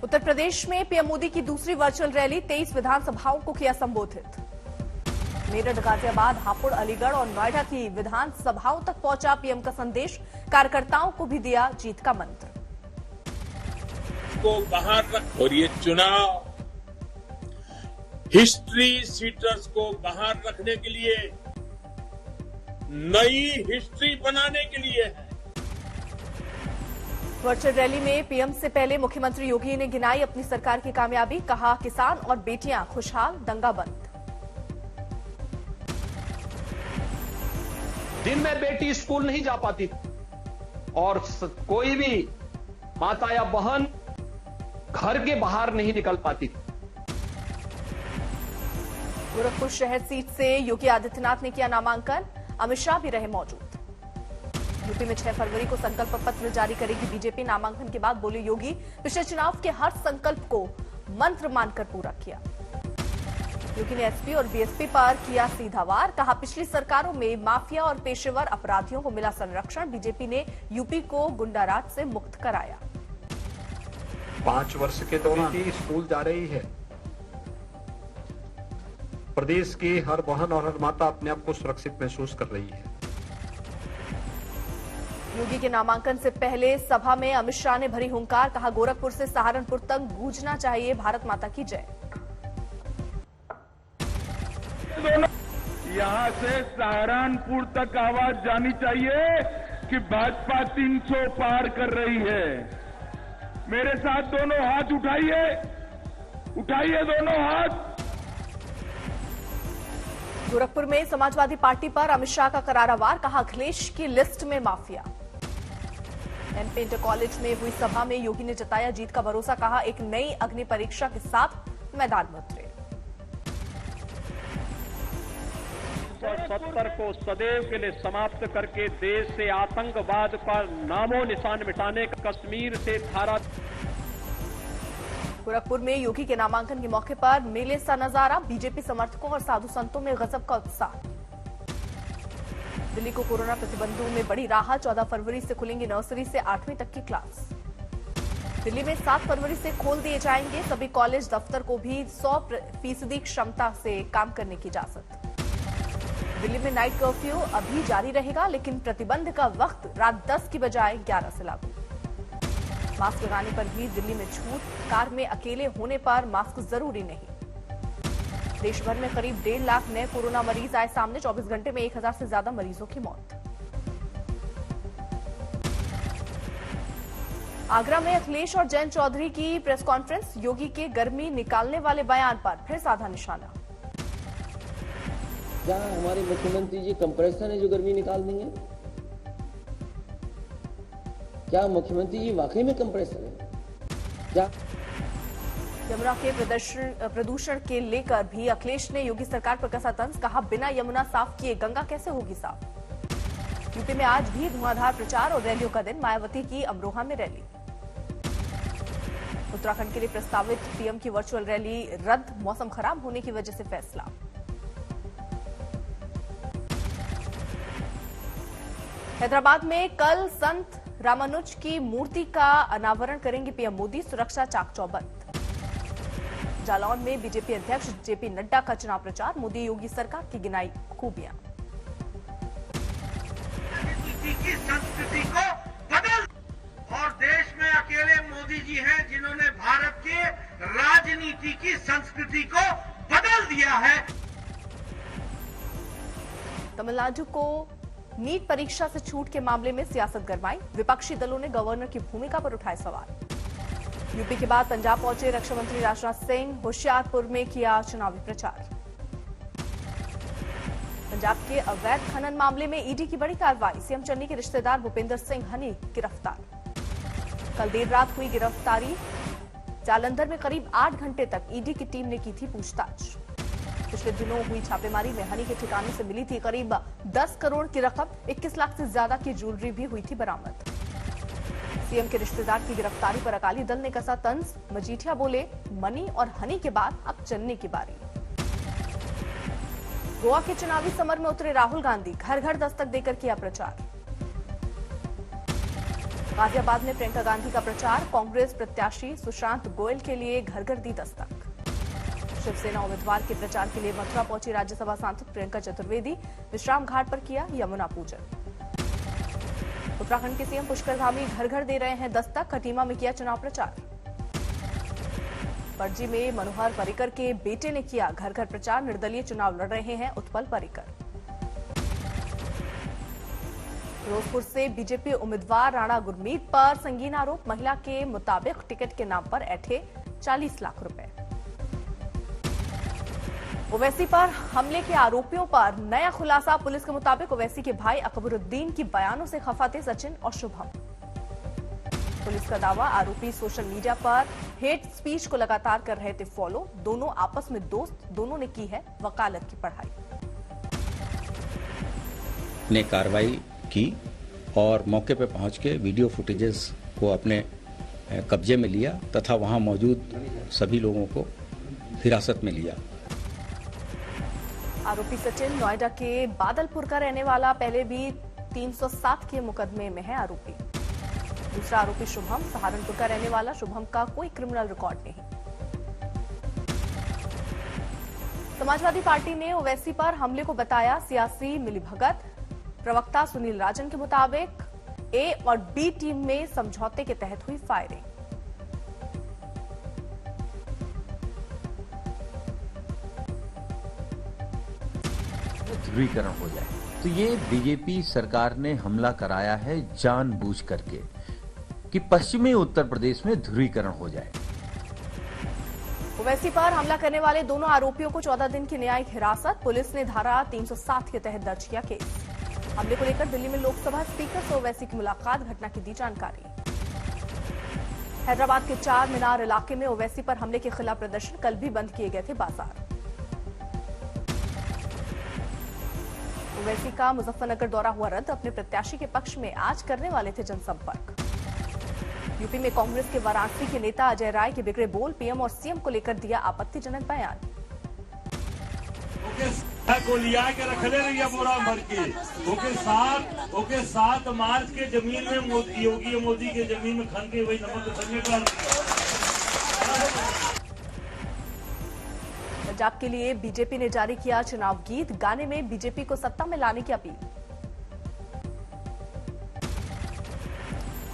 उत्तर प्रदेश में पीएम मोदी की दूसरी वर्चुअल रैली 23 विधानसभाओं को किया संबोधित। मेरठ, गाजियाबाद, हापुड़, अलीगढ़ और नोएडा की विधानसभाओं तक पहुंचा पीएम का संदेश। कार्यकर्ताओं को भी दिया जीत का मंत्र। को बाहर रख और ये चुनाव हिस्ट्री सीटर्स को बाहर रखने के लिए, नई हिस्ट्री बनाने के लिए है। वर्चुअल रैली में पीएम से पहले मुख्यमंत्री योगी ने गिनाई अपनी सरकार की कामयाबी। कहा, किसान और बेटियां खुशहाल, दंगा बंद। दिन में बेटी स्कूल नहीं जा पाती और कोई भी माता या बहन घर के बाहर नहीं निकल पाती। गोरखपुर शहर सीट से योगी आदित्यनाथ ने किया नामांकन। अमित शाह भी रहे मौजूद। यूपी में 6 फरवरी को संकल्प पत्र जारी करेगी बीजेपी। नामांकन के बाद बोले योगी, पिछले चुनाव के हर संकल्प को मंत्र मानकर पूरा किया। योगी ने एसपी और बीएसपी पर किया सीधा वार। कहा, पिछली सरकारों में माफिया और पेशेवर अपराधियों को मिला संरक्षण। बीजेपी ने यूपी को गुंडाराज से मुक्त कराया। 5 वर्ष के दौरान स्कूल जा रही है। प्रदेश की हर बहन और हर माता अपने आप को सुरक्षित महसूस कर रही है। योगी के नामांकन से पहले सभा में अमित शाह ने भरी हुंकार। कहा, गोरखपुर से सहारनपुर तक गूंजना चाहिए भारत माता की जय। यहाँ से सहारनपुर तक आवाज जानी चाहिए कि भाजपा 300 पार कर रही है। मेरे साथ दोनों हाथ उठाइए, उठाइए दोनों हाथ। गोरखपुर में समाजवादी पार्टी पर अमित शाह का करारा वार। कहा, अखिलेश की लिस्ट में माफिया। एमपी इंटर कॉलेज में हुई सभा में योगी ने जताया जीत का भरोसा। कहा, एक नई अग्नि परीक्षा के साथ मैदान में उतरे। 1970 को सदैव के लिए समाप्त करके देश से आतंकवाद का नामो निशान मिटाने का कश्मीर से धारा। गोरखपुर में योगी के नामांकन के मौके पर मेले सा नजारा। बीजेपी समर्थकों और साधु संतों में गजब का उत्साह। दिल्ली को कोरोना प्रतिबंधों में बड़ी राहत। 14 फरवरी से खुलेंगी नर्सरी से 8वीं तक की क्लास। दिल्ली में 7 फरवरी से खोल दिए जाएंगे सभी कॉलेज दफ्तर को भी 100% क्षमता से काम करने की इजाजत। दिल्ली में नाइट कर्फ्यू अभी जारी रहेगा, लेकिन प्रतिबंध का वक्त रात 10 की बजाय 11 से लागू। मास्क लगाने पर भी दिल्ली में छूट। कार में अकेले होने पर मास्क जरूरी नहीं। देश भर में करीब 1.5 लाख नए कोरोना मरीज आए सामने। 24 घंटे में 1000 से ज्यादा मरीजों की मौत। आगरा में अखिलेश और जयंत चौधरी की प्रेस कॉन्फ्रेंस। योगी के गर्मी निकालने वाले बयान पर फिर साधा निशाना। क्या हमारे मुख्यमंत्री जी कंप्रेसर है जो गर्मी निकाल देंगे? क्या मुख्यमंत्री जी वाकई में कंप्रेसर है? क्या यमुना के प्रदूषण के लेकर भी अखिलेश ने योगी सरकार पर कसा तंज। कहा, बिना यमुना साफ किए गंगा कैसे होगी साफ। यूपी में आज भी धुआंधार प्रचार और रैलियों का दिन। मायावती की अमरोहा में रैली। उत्तराखंड के लिए प्रस्तावित पीएम की वर्चुअल रैली रद्द। मौसम खराब होने की वजह से फैसला। हैदराबाद में कल संत रामानुज की मूर्ति का अनावरण करेंगे पीएम मोदी। सुरक्षा चाक चौबंद। जालौन में बीजेपी अध्यक्ष जेपी नड्डा का चुनाव प्रचार। मोदी योगी सरकार की गिनाई खूबियां। राजनीति की संस्कृति को बदल, और देश में अकेले मोदी जी हैं जिन्होंने भारत के राजनीति की संस्कृति को बदल दिया है। तमिलनाडु को नीट परीक्षा से छूट के मामले में सियासत गरमाई। विपक्षी दलों ने गवर्नर की भूमिका पर उठाए सवाल। यूपी के बाद पंजाब पहुंचे रक्षा मंत्री राजनाथ सिंह। होशियारपुर में किया चुनावी प्रचार। पंजाब के अवैध खनन मामले में ईडी की बड़ी कार्रवाई। सीएम चन्नी के रिश्तेदार भूपेंद्र सिंह हनी गिरफ्तार। कल देर रात हुई गिरफ्तारी। जालंधर में करीब 8 घंटे तक ईडी की टीम ने की थी पूछताछ। पिछले दिनों हुई छापेमारी में हनी के ठिकाने से मिली थी करीब 10 करोड़ की रकम। 21 लाख से ज्यादा की ज्वेलरी भी हुई थी बरामद। सीएम के रिश्तेदार की गिरफ्तारी पर अकाली दल ने कसा तंज। मजीठिया बोले, मनी और हनी के बाद अब चन्नी की बारी। गोवा के चुनावी समर में उतरे राहुल गांधी। घर घर दस्तक देकर किया प्रचार। गाजियाबाद में प्रियंका गांधी का प्रचार, कांग्रेस प्रत्याशी सुशांत गोयल के लिए घर घर दी दस्तक। शिवसेना उम्मीदवार के प्रचार के लिए मथुरा पहुंची राज्यसभा सांसद प्रियंका चतुर्वेदी, विश्राम घाट पर किया यमुना पूजन। उत्तराखंड के सीएम पुष्कर धामी घर घर दे रहे हैं दस्तक, खटीमा में किया चुनाव प्रचार। पणजी में मनोहर पर्रिकर के बेटे ने किया घर घर प्रचार, निर्दलीय चुनाव लड़ रहे हैं उत्पल पर्रिकर। फिरोजपुर से बीजेपी उम्मीदवार राणा गुरमीत पर संगीन आरोप, महिला के मुताबिक टिकट के नाम पर ऐंठे 40 लाख रुपए। ओवैसी पर हमले के आरोपियों पर नया खुलासा, पुलिस के मुताबिक ओवैसी के भाई अकबरुद्दीन की बयानों से खफा थे सचिन और शुभम। पुलिस का दावा, आरोपी सोशल मीडिया पर हेट स्पीच को लगातार कर रहे थे फॉलो, दोनों आपस में दोस्त, दोनों ने की है वकालत की पढ़ाई। ने कार्रवाई की और मौके पर पहुंच के वीडियो फुटेजेस को अपने कब्जे में लिया तथा वहां मौजूद सभी लोगों को हिरासत में लिया। आरोपी सचिन नोएडा के बादलपुर का रहने वाला, पहले भी 307 के मुकदमे में है आरोपी। दूसरा आरोपी शुभम सहारनपुर का रहने वाला, शुभम का कोई क्रिमिनल रिकॉर्ड नहीं। समाजवादी पार्टी ने ओवैसी पर हमले को बताया सियासी मिलीभगत। प्रवक्ता सुनील राजन के मुताबिक ए और बी टीम में समझौते के तहत हुई फायरिंग। ध्रुवीकरण हो जाए तो ये बीजेपी सरकार ने हमला कराया है जानबूझ करके कि पश्चिमी उत्तर प्रदेश में ध्रुवीकरण हो जाए। ओवैसी पर हमला करने वाले दोनों आरोपियों को 14 दिन की न्यायिक हिरासत, पुलिस ने धारा 307 के तहत दर्ज किया केस। हमले को लेकर दिल्ली में लोकसभा स्पीकर से ओवैसी की मुलाकात, घटना की दी जानकारी। हैदराबाद के चार मीनार इलाके में ओवैसी पर हमले के खिलाफ प्रदर्शन, कल भी बंद किए गए थे बाजार। ओवैसी का मुजफ्फरनगर दौरा हुआ रद्द, अपने प्रत्याशी के पक्ष में आज करने वाले थे जनसंपर्क। यूपी में कांग्रेस के वाराणसी के नेता अजय राय के बिगड़े बोल, पीएम और सीएम को लेकर दिया आपत्तिजनक बयान। को लिया के रख ले रही है बोरा भर के, ओके 7 मार्च के जमीन में योगी मोदी के जमीन में खन के वही नमक धरने का। पंजाब के लिए बीजेपी ने जारी किया चुनाव गीत, गाने में बीजेपी को सत्ता में लाने की अपील।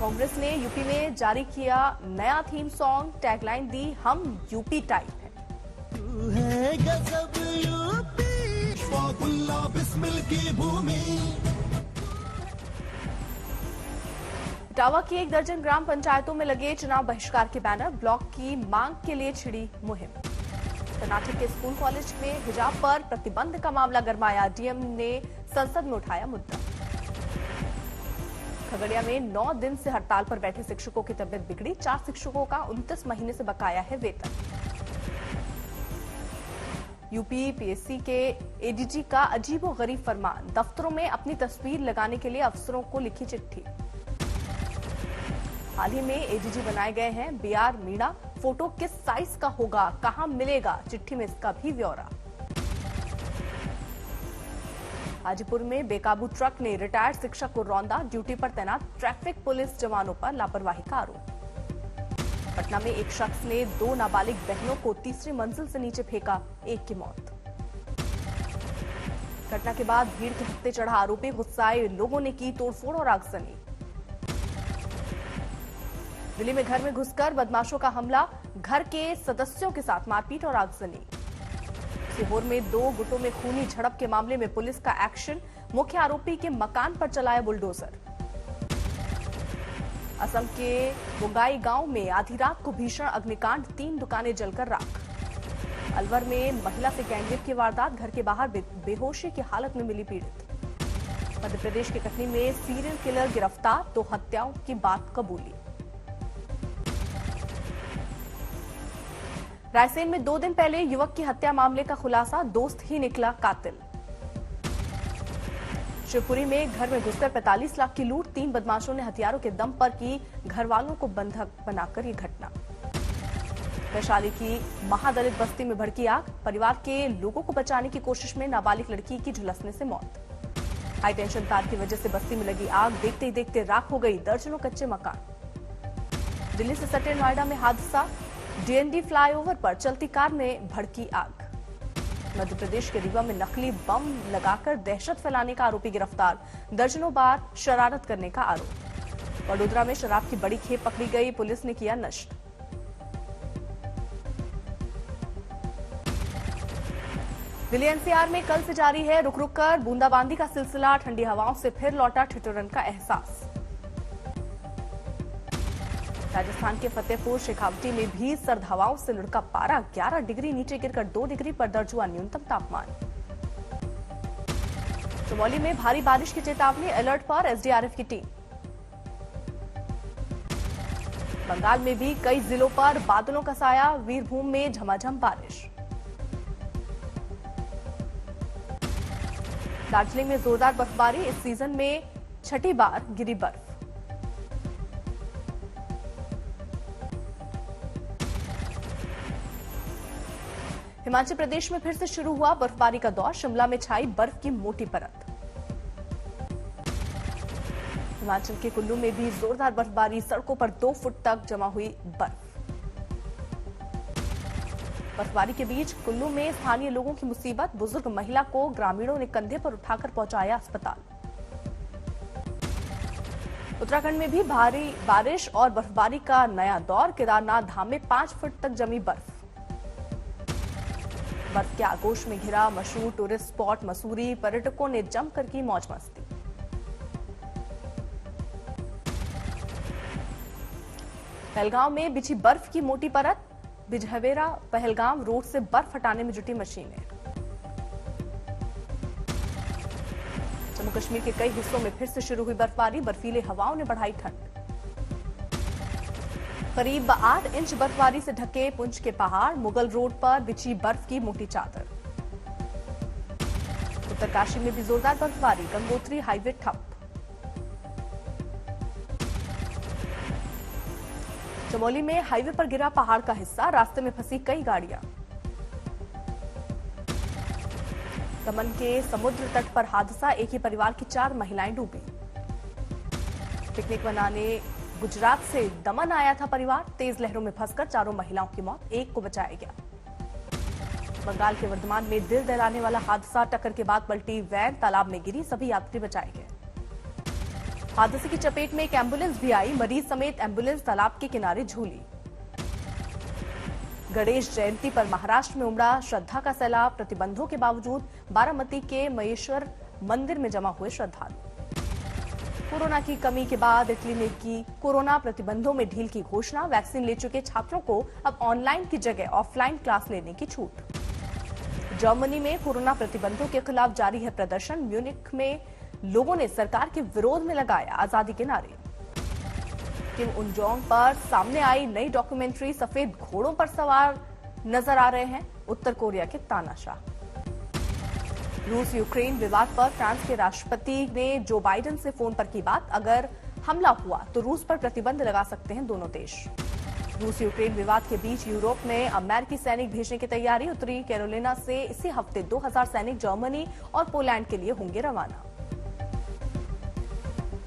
कांग्रेस ने यूपी में जारी किया नया थीम सॉन्ग, टैगलाइन दी हम यूपी टाइप है। इटावा की 1 दर्जन ग्राम पंचायतों में लगे चुनाव बहिष्कार के बैनर, ब्लॉक की मांग के लिए छिड़ी मुहिम। कर्नाटक के स्कूल कॉलेज में हिजाब पर प्रतिबंध का मामला गरमाया, डीएम ने संसद में उठाया मुद्दा। खगड़िया में 9 दिन से हड़ताल पर बैठे शिक्षकों की तबियत बिगड़ी, 4 शिक्षकों का 29 महीने से बकाया है वेतन। यूपी पीएससी के एडीजी का अजीबोगरीब फरमान, दफ्तरों में अपनी तस्वीर लगाने के लिए अफसरों को लिखी चिट्ठी। हाल ही में एडीजी बनाए गए हैं बीआर मीणा, फोटो किस साइज का होगा, कहां मिलेगा, चिट्ठी में इसका भी ब्यौरा। हाजीपुर में बेकाबू ट्रक ने रिटायर्ड शिक्षक को रौंदा, ड्यूटी पर तैनात ट्रैफिक पुलिस जवानों पर लापरवाही का आरोप। पटना में एक शख्स ने 2 नाबालिग बहनों को तीसरी मंजिल से नीचे फेंका, एक की मौत। घटना के बाद भीड़ के हत्थे चढ़ा आरोपी, गुस्साए लोगों ने की तोड़फोड़ और आगजनी। दिल्ली में घर में घुसकर बदमाशों का हमला, घर के सदस्यों के साथ मारपीट और आगजनी। सीहोर में 2 गुटों में खूनी झड़प के मामले में पुलिस का एक्शन, मुख्य आरोपी के मकान पर चलाया बुलडोजर। असम के बुंगाई गांव में आधी रात को भीषण अग्निकांड, 3 दुकानें जलकर राख। अलवर में महिला से गैंगरेप की वारदात, घर के बाहर बेहोशी की हालत में मिली पीड़ित। मध्य प्रदेश के कटनी में सीरियल किलर गिरफ्तार, 2 हत्याओं की बात कबूली। रायसेन में 2 दिन पहले युवक की हत्या मामले का खुलासा, दोस्त ही निकला कातिल। शिवपुरी में घर में घुसकर 45 लाख की लूट, 3 बदमाशों ने हथियारों के दम पर की घर वालों को बंधक बनाकर ये घटना। वैशाली की महादलित बस्ती में भड़की आग, परिवार के लोगों को बचाने की कोशिश में नाबालिग लड़की की झुलसने से मौत। हाई टेंशन तार की वजह से बस्ती में लगी आग देखते ही देखते राख हो गई दर्जनों कच्चे मकान। दिल्ली से सटे नोएडा में हादसा, डीएनडी फ्लाईओवर पर चलती कार में भड़की आग। मध्य प्रदेश के रीवा में नकली बम लगाकर दहशत फैलाने का आरोपी गिरफ्तार, दर्जनों बार शरारत करने का आरोप। वडोदरा में शराब की बड़ी खेप पकड़ी गई, पुलिस ने किया नष्ट। दिल्ली एनसीआर में कल से जारी है रुक रुक कर बूंदाबांदी का सिलसिला, ठंडी हवाओं से फिर लौटा ठिठुरन का एहसास। राजस्थान के फतेहपुर शेखावटी में भी सर्द हवाओं से लुढ़का पारा, 11 डिग्री नीचे गिरकर 2 डिग्री पर दर्ज हुआ न्यूनतम तापमान। चमोली में भारी बारिश की चेतावनी, अलर्ट पर एसडीआरएफ की टीम। बंगाल में भी कई जिलों पर बादलों का साया, वीरभूम में झमाझम बारिश। दार्जिलिंग में जोरदार बर्फबारी, इस सीजन में छठी बार गिरी बर्फ। हिमाचल प्रदेश में फिर से शुरू हुआ बर्फबारी का दौर, शिमला में छाई बर्फ की मोटी परत। हिमाचल के कुल्लू में भी जोरदार बर्फबारी, सड़कों पर 2 फुट तक जमा हुई बर्फ। बर्फबारी के बीच कुल्लू में स्थानीय लोगों की मुसीबत, बुजुर्ग महिला को ग्रामीणों ने कंधे पर उठाकर पहुंचाया अस्पताल। उत्तराखंड में भी भारी बारिश और बर्फबारी का नया दौर, केदारनाथ धाम में 5 फुट तक जमी बर्फ। बर्फ के आगोश में घिरा मशहूर टूरिस्ट स्पॉट मसूरी, पर्यटकों ने जमकर की मौज मस्ती। पहलगांव में बिछी बर्फ की मोटी परत, बिजहवेरा पहलगांव रोड से बर्फ हटाने में जुटी मशीनें। जम्मू कश्मीर के कई हिस्सों में फिर से शुरू हुई बर्फबारी, बर्फीले हवाओं ने बढ़ाई ठंड। करीब 8 इंच बर्फबारी से ढके पुंछ के पहाड़, मुगल रोड पर बिछी बर्फ की मोटी चादर। उत्तरकाशी में भी जोरदार बर्फबारी, गंगोत्री हाईवे ठप। चमोली में हाईवे पर गिरा पहाड़ का हिस्सा, रास्ते में फंसी कई गाड़ियां। दमन के समुद्र तट पर हादसा, एक ही परिवार की 4 महिलाएं डूबी। पिकनिक मनाने गुजरात से दमन आया था परिवार, तेज लहरों में फंसकर 4 महिलाओं की मौत, एक को बचाया गया। बंगाल के वर्धमान में दिल दहलाने वाला हादसा, टक्कर के बाद पलटी वैन तालाब में गिरी, सभी यात्री बचाए गए। हादसे की चपेट में एक एम्बुलेंस भी आई, मरीज समेत एम्बुलेंस तालाब के किनारे झूली। गणेश जयंती पर महाराष्ट्र में उमड़ा श्रद्धा का सैलाब, प्रतिबंधों के बावजूद बारामती के महेश्वर मंदिर में जमा हुए श्रद्धालु। कोरोना की कमी के बाद इटली ने की कोरोना प्रतिबंधों में ढील की घोषणा, वैक्सीन ले चुके छात्रों को अब ऑनलाइन की जगह ऑफलाइन क्लास लेने की छूट। जर्मनी में कोरोना प्रतिबंधों के खिलाफ जारी है प्रदर्शन, म्यूनिख में लोगों ने सरकार के विरोध में लगाया आजादी के नारे। किम उन जोंग पर सामने आई नई डॉक्यूमेंट्री, सफेद घोड़ों पर सवार नजर आ रहे हैं उत्तर कोरिया के तानाशाह। रूस यूक्रेन विवाद पर फ्रांस के राष्ट्रपति ने जो बाइडेन से फोन पर की बात, अगर हमला हुआ तो रूस पर प्रतिबंध लगा सकते हैं दोनों देश। रूस यूक्रेन विवाद के बीच यूरोप में अमेरिकी सैनिक भेजने की तैयारी, उत्तरी कैरोलिना से इसी हफ्ते 2000 सैनिक जर्मनी और पोलैंड के लिए होंगे रवाना।